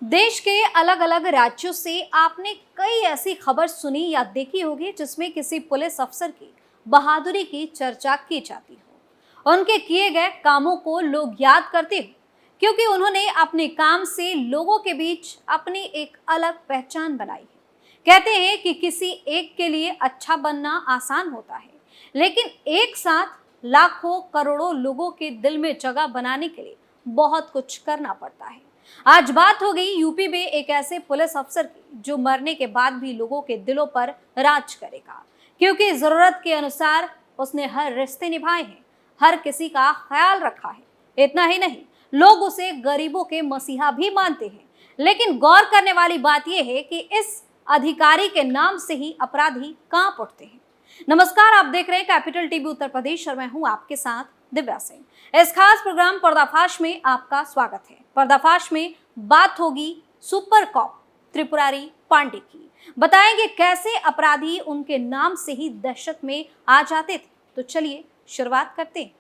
देश के अलग अलग राज्यों से आपने कई ऐसी खबर सुनी या देखी होगी जिसमें किसी पुलिस अफसर की बहादुरी की चर्चा की जाती हो। उनके किए गए कामों को लोग याद करते हो क्योंकि उन्होंने अपने काम से लोगों के बीच अपनी एक अलग पहचान बनाई है। कहते हैं कि किसी एक के लिए अच्छा बनना आसान होता है, लेकिन एक साथ लाखों करोड़ों लोगों के दिल में जगह बनाने के लिए बहुत कुछ करना पड़ता है। आज बात हो गई यूपी में एक ऐसे पुलिस अफसर की जो मरने के बाद भी लोगों के दिलों पर राज करेगा, क्योंकि जरूरत के अनुसार उसने हर रिश्ते निभाए हैं, हर किसी का ख्याल रखा है। इतना ही नहीं, लोग उसे गरीबों के मसीहा भी मानते हैं। लेकिन गौर करने वाली बात यह है कि इस अधिकारी के नाम से ही अपराधी कांप उठते हैं। नमस्कार, आप देख रहे हैं कैपिटल टीवी उत्तर प्रदेश और मैं हूं आपके साथ दिव्या सिंह। इस खास प्रोग्राम पर्दाफाश में आपका स्वागत है। पर्दाफाश में बात होगी सुपर कॉप त्रिपुरारी पांडे की। बताएंगे कैसे अपराधी उनके नाम से ही दहशत में आ जाते थे। तो चलिए शुरुआत करते हैं।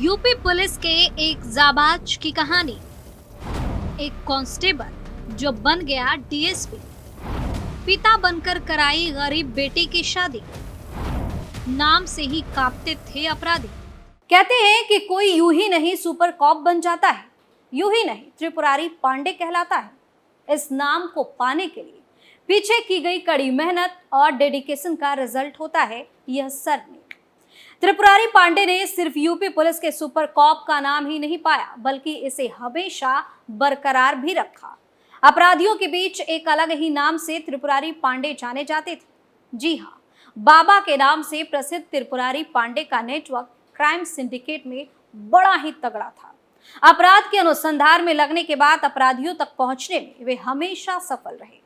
यूपी पुलिस के एक जाबाज की कहानी। एक कांस्टेबल जो बन गया डीएसपी, पिता बनकर कराई गरीब बेटे की शादी, नाम से ही कांपते थे अपराधी। कहते हैं कि कोई यूं ही नहीं सुपर कॉप बन जाता है, यूं ही नहीं त्रिपुरारी पांडे कहलाता है। इस नाम को पाने के लिए पीछे की गई कड़ी मेहनत और डेडिकेशन का रिजल्ट होता है यह सरनेम। त्रिपुरारी पांडे ने सिर्फ यूपी पुलिस के सुपर कॉप का नाम ही नहीं पाया, बल्कि इसे हमेशा बरकरार भी रखा। अपराधियों के बीच एक अलग ही नाम से त्रिपुरारी पांडे जाने जाते थे। जी हाँ, बाबा के नाम से प्रसिद्ध त्रिपुरारी पांडे का नेटवर्क क्राइम सिंडिकेट में बड़ा ही तगड़ा था। अपराध के अनुसंधान में लगने के बाद अपराधियों तक पहुंचने में वे हमेशा सफल रहे।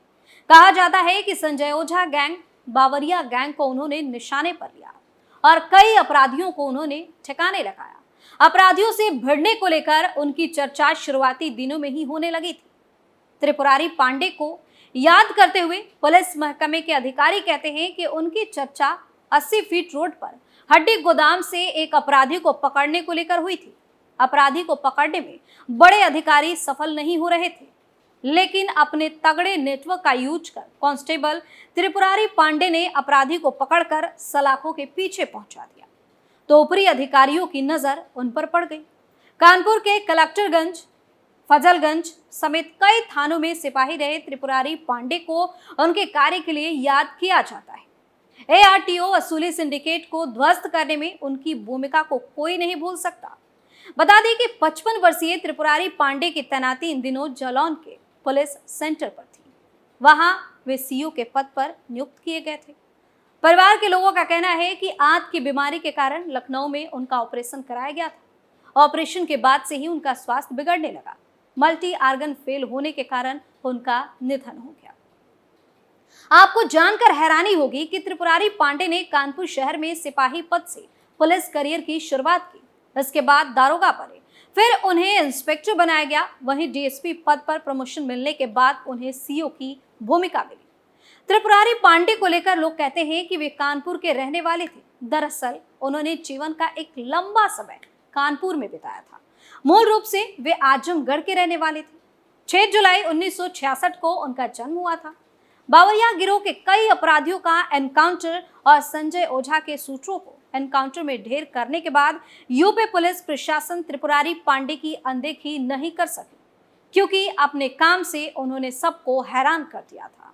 कहा जाता है कि संजय ओझा गैंग, बावरिया गैंग को उन्होंने निशाने पर लिया और कई अपराधियों को उन्होंने ठिकाने लगाया। अपराधियों से भिड़ने को लेकर उनकी चर्चा शुरुआती दिनों में ही होने लगी थी। त्रिपुरारी पांडे को याद करते हुए पुलिस महकमे के अधिकारी कहते हैं कि उनकी चर्चा 80 फीट रोड पर हड्डी गोदाम से एक अपराधी को पकड़ने को लेकर हुई थी। अपराधी को पकड़ने में बड़े अधिकारी सफल नहीं हो रहे थे, लेकिन अपने तगड़े नेटवर्क का यूज कर कांस्टेबल त्रिपुरारी पांडे ने अपराधी को पकड़कर सलाखों के पीछे पहुंचा दिया। तो ऊपरी अधिकारियों की नजर उन पर पड़ गई। कानपुर के कलेक्टरगंज, फजलगंज समेत कई थानों में सिपाही रहे त्रिपुरारी पांडे को उनके कार्य के लिए याद किया जाता है। एआरटीओ वसूली सिंडिकेट को ध्वस्त करने में उनकी भूमिका को कोई नहीं भूल सकता। बता दें कि 55 वर्षीय त्रिपुरारी पांडे की तैनाती इन दिनों जालौन के पुलिस सेंटर पर थी। वहां वे सीओ के पद पर नियुक्त किए गए थे। परिवार के लोगों का कहना है कि आंत की बीमारी के कारण लखनऊ में उनका ऑपरेशन कराया गया था। ऑपरेशन के बाद से ही उनका स्वास्थ्य बिगड़ने लगा। मल्टी आर्गन फेल होने के कारण उनका निधन हो गया। आपको जानकर हैरानी होगी कि त्रिपुरारी पांडे ने कानपुर शहर में सिपाही पद से पुलिस करियर की शुरुआत की। इसके बाद दारोगा बने, फिर उन्हें इंस्पेक्टर बनाया गया। वहीं डीएसपी पद पर प्रमोशन मिलने के बाद उन्हें सीओ की भूमिका मिली। त्रिपुरारी पांडे को लेकर लोग कहते हैं कि वे कानपुर के रहने वाले थे। दरअसल उन्होंने जीवन का एक लंबा समय कानपुर में बिताया था। मूल रूप से वे आजमगढ़ के रहने वाले थे। 6 जुलाई 1966 को उनका जन्म हुआ था। बावरिया गिरोह के कई अपराधियों का एनकाउंटर और संजय ओझा के सूत्रों को एनकाउंटर में ढेर करने के बाद यूपी पुलिस प्रशासन त्रिपुरारी पांडे की अनदेखी नहीं कर सकी, क्योंकि अपने काम से उन्होंने सबको हैरान कर दिया था।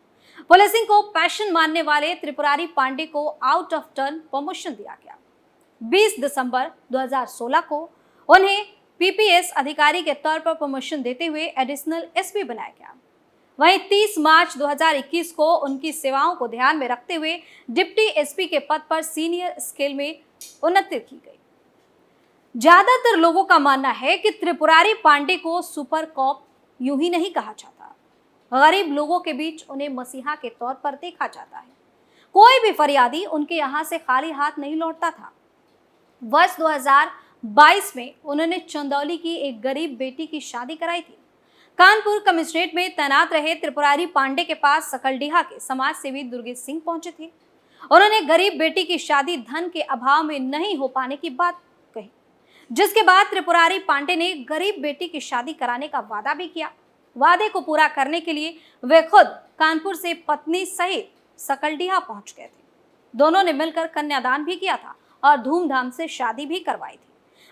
पुलिसिंग को पैशन मानने वाले त्रिपुरारी पांडे को आउट ऑफ टर्न प्रमोशन दिया गया। 20 दिसंबर 2016 को उन्हें पीपीएस अधिकारी के तौर पर प्रमोशन देते हुए एडिशनल एसपी बनाया गया। वहीं 30 मार्च 2021 को उनकी सेवाओं को ध्यान में रखते हुए डिप्टी एसपी के पद पर सीनियर स्केल में उन्नति की गई। ज्यादातर लोगों का मानना है कि त्रिपुरारी पांडे को सुपर कॉप यूं ही नहीं कहा जाता। गरीब लोगों के बीच उन्हें मसीहा के तौर पर देखा जाता है। कोई भी फरियादी उनके यहाँ से खाली हाथ नहीं लौटता था। वर्ष 2022 में उन्होंने चंदौली की एक गरीब बेटी की शादी कराई थी। कानपुर कमिश्नरेट में तैनात रहे त्रिपुरारी पांडे के पास सकलडीहा के समाज सेवी दुर्गेश सिंह पहुंचे थे। उन्होंने गरीब बेटी की शादी धन के अभाव में नहीं हो पाने की बात कही, जिसके बाद त्रिपुरारी पांडे ने गरीब बेटी की शादी कराने का वादा भी किया। वादे को पूरा करने के लिए वे खुद कानपुर से पत्नी सहित सकलडीहा पहुंच गए थे। दोनों ने मिलकर कन्यादान भी किया था और धूमधाम से शादी भी करवाई थी।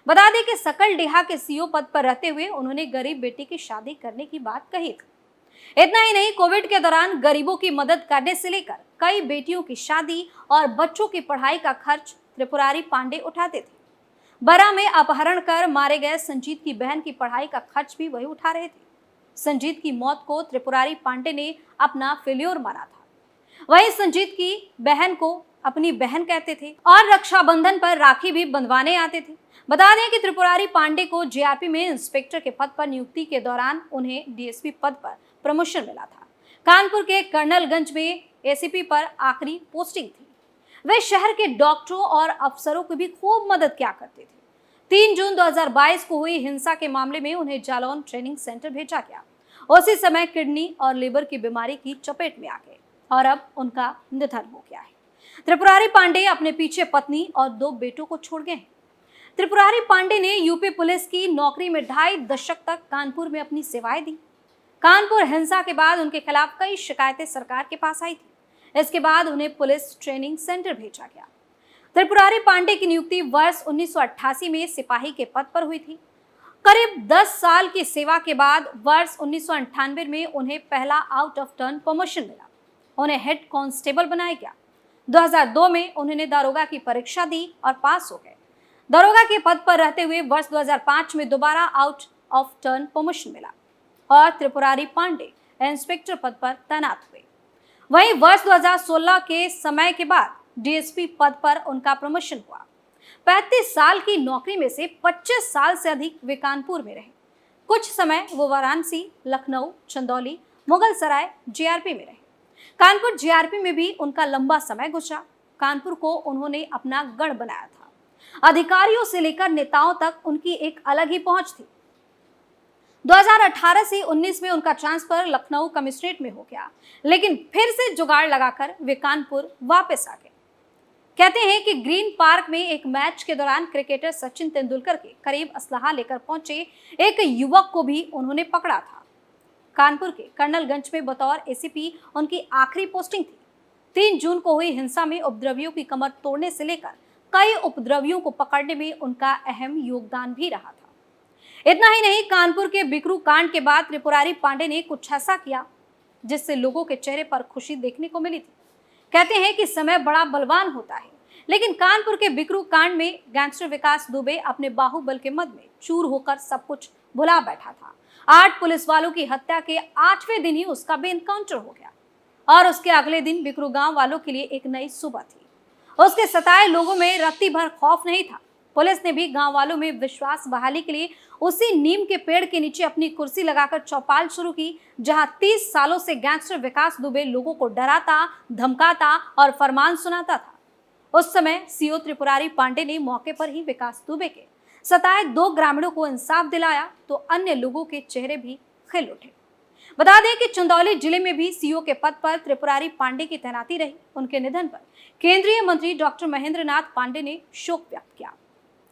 बता दें कि सकलडीहा के सीओ पद पर रहते हुए उन्होंने गरीब बेटी की शादी करने की बात कही थी। इतना ही नहीं, कोविड के दौरान गरीबों की मदद करने से लेकर कई बेटियों की शादी और बच्चों की पढ़ाई का खर्च त्रिपुरारी पांडे उठाते थे। बरा में अपहरण कर मारे गए संजीत की बहन की पढ़ाई का खर्च भी वही उठा रहे थे। संजीत की मौत को त्रिपुरारी पांडे ने अपना फेल्योर माना था। वहीं संजीत की बहन को अपनी बहन कहते थे और रक्षाबंधन पर राखी भी बंधवाने आते थे। बता दें कि त्रिपुरारी पांडे को जेआरपी में इंस्पेक्टर के पद पर नियुक्ति के दौरान उन्हें डीएसपी पद पर प्रमोशन मिला था। कानपुर के कर्नलगंज में एसीपी पर आखिरी पोस्टिंग थी। वे शहर के डॉक्टरों और अफसरों की भी खूब मदद किया करते थे। 3 जून 2022 को हुई हिंसा के मामले में उन्हें जालौन ट्रेनिंग सेंटर भेजा गया। उसी समय किडनी और लिवर की बीमारी की चपेट में आ गए और अब उनका निधन हो गया है। त्रिपुरारी पांडे अपने पीछे पत्नी और 2 बेटों को छोड़ गए हैं। त्रिपुरारी पांडे ने यूपी पुलिस की नौकरी में 2.5 दशक तक कानपुर में अपनी सेवाएं दी। कानपुर हिंसा के बाद उनके खिलाफ कई शिकायतें सरकार के पास आई थी। इसके बाद उन्हें पुलिस ट्रेनिंग सेंटर भेजा गया। त्रिपुरारी पांडे की नियुक्ति वर्ष 1988 में सिपाही के पद पर हुई थी। करीब 10 साल की सेवा के बाद वर्ष 1998 में उन्हें पहला आउट ऑफ टर्न प्रमोशन मिला। उन्हें हेड कांस्टेबल बनाया गया। 2002 में उन्होंने दारोगा की परीक्षा दी और पास हो गए। दारोगा के पद पर रहते हुए वर्ष 2005 में दोबारा आउट ऑफ टर्न प्रमोशन मिला और त्रिपुरारी पांडे इंस्पेक्टर पद पर तैनात हुए। वहीं वर्ष 2016 के समय के बाद डीएसपी पद पर उनका प्रमोशन हुआ। 35 साल की नौकरी में से 25 साल से अधिक वे कानपुर में रहे। कुछ समय वो वाराणसी, लखनऊ, चंदौली, मुगलसराय, जेआरपी में रहे। कानपुर जेआरपी में भी उनका लंबा समय गुजरा। कानपुर को उन्होंने अपना गढ़ बनाया था। अधिकारियों से लेकर नेताओं तक उनकी एक अलग ही पहुंच थी। 2018 से 19 में उनका ट्रांसफर लखनऊ कमिश्नरेट में हो गया, लेकिन फिर से जुगाड़ लगाकर वे कानपुर वापस आ गए। कहते हैं कि ग्रीन पार्क में एक मैच के दौरान क्रिकेटर सचिन तेंदुलकर के करीब असलहा लेकर पहुंचे एक युवक को भी उन्होंने पकड़ा था। कानपुर के कर्नलगंज में बतौर एसीपी उनकी आखिरी पोस्टिंग थी। 3 जून को हुई हिंसा में उपद्रवियों की कमर तोड़ने से लेकर कई उपद्रवियों को पकड़ने में उनका अहम योगदान भी रहा था। इतना ही नहीं, कानपुर के बिकरू कांड के बाद त्रिपुरारी पांडे ने कुछ ऐसा किया जिससे लोगों के चेहरे पर खुशी देखने को मिली थी। कहते हैं कि समय बड़ा बलवान होता है, लेकिन कानपुर के बिकरू कांड में गैंगस्टर विकास दुबे अपने बाहुबल के मद में चूर होकर सब कुछ भुला बैठा था। 8 पुलिस वालों की हत्या के 8वें दिन ही उसका भी एनकाउंटर हो गया और उसके अगले दिन बिकरू गांव वालों के लिए एक नई सुबह थी। उसके सताए लोगों में रत्ती भर खौफ नहीं था। पुलिस ने भी गांव वालों में विश्वास बहाली के लिए उसी नीम के पेड़ के नीचे अपनी कुर्सी लगाकर चौपाल शुरू की, जहां 30 सालों से गैंगस्टर विकास दुबे लोगों को डराता, धमकाता और फरमान सुनाता था। उस समय सीओ त्रिपुरारी पांडे ने मौके पर ही विकास दुबे के सताए 2 ग्रामीणों को इंसाफ दिलाया तो अन्य लोगों के चेहरे भी खिल उठे। बता दें कि चंदौली जिले में भी सीओ के पद पर त्रिपुरारी पांडे की तैनाती रही। उनके निधन पर केंद्रीय मंत्री डॉक्टर महेंद्र नाथ पांडे ने शोक व्यक्त किया।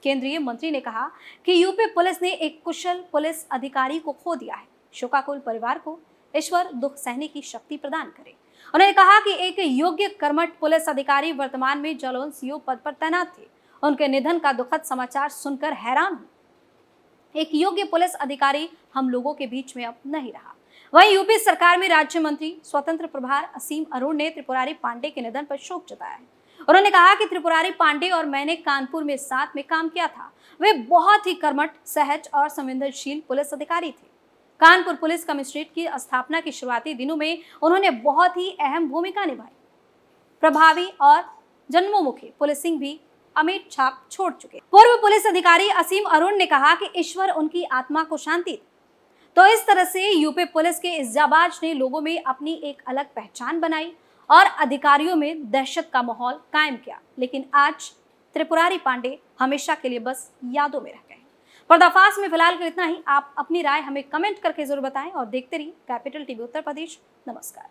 केंद्रीय मंत्री ने कहा कि यूपी पुलिस ने एक कुशल पुलिस अधिकारी को खो दिया है। शोकाकुल परिवार को ईश्वर दुख सहने की शक्ति प्रदान करे। उन्होंने कहा कि एक योग्य कर्मठ पुलिस अधिकारी वर्तमान में जालौन सीओ पद पर तैनात थे। उनके निधन का दुखद समाचार सुनकर हैरान हूं। एक योग्य पुलिस अधिकारी हम लोगों के बीच में अब नहीं रहा। वहीं यूपी सरकार में राज्य मंत्री स्वतंत्र प्रभार असीम अरुण ने त्रिपुरारी पांडे के निधन पर शोक जताया है। उन्होंने कहा कि त्रिपुरारी पांडे और मैंने कानपुर में साथ में काम किया था। वे बहुत ही कर्मठ, सहज और संवेदनशील पुलिस अधिकारी थे। कानपुर पुलिस कमिश्नरेट की स्थापना के शुरुआती दिनों में उन्होंने बहुत ही अहम भूमिका निभाई। प्रभावी और जन्मोमुखी पुलिसिंग भी अमिट छाप छोड़ चुके। पूर्व पुलिस अधिकारी असीम अरुण ने कहा कि ईश्वर उनकी आत्मा को शांति दे। तो इस तरह से यूपी पुलिस के इस जाबाज ने लोगों में अपनी एक अलग पहचान बनाई और अधिकारियों में दहशत का माहौल कायम किया। लेकिन आज त्रिपुरारी पांडे हमेशा के लिए बस यादों में रह गए। पर्दाफाश में फिलहाल के इतना ही। आप अपनी राय हमें कमेंट करके जरूर बताएं और देखते रहिए कैपिटल टीवी उत्तर प्रदेश। नमस्कार।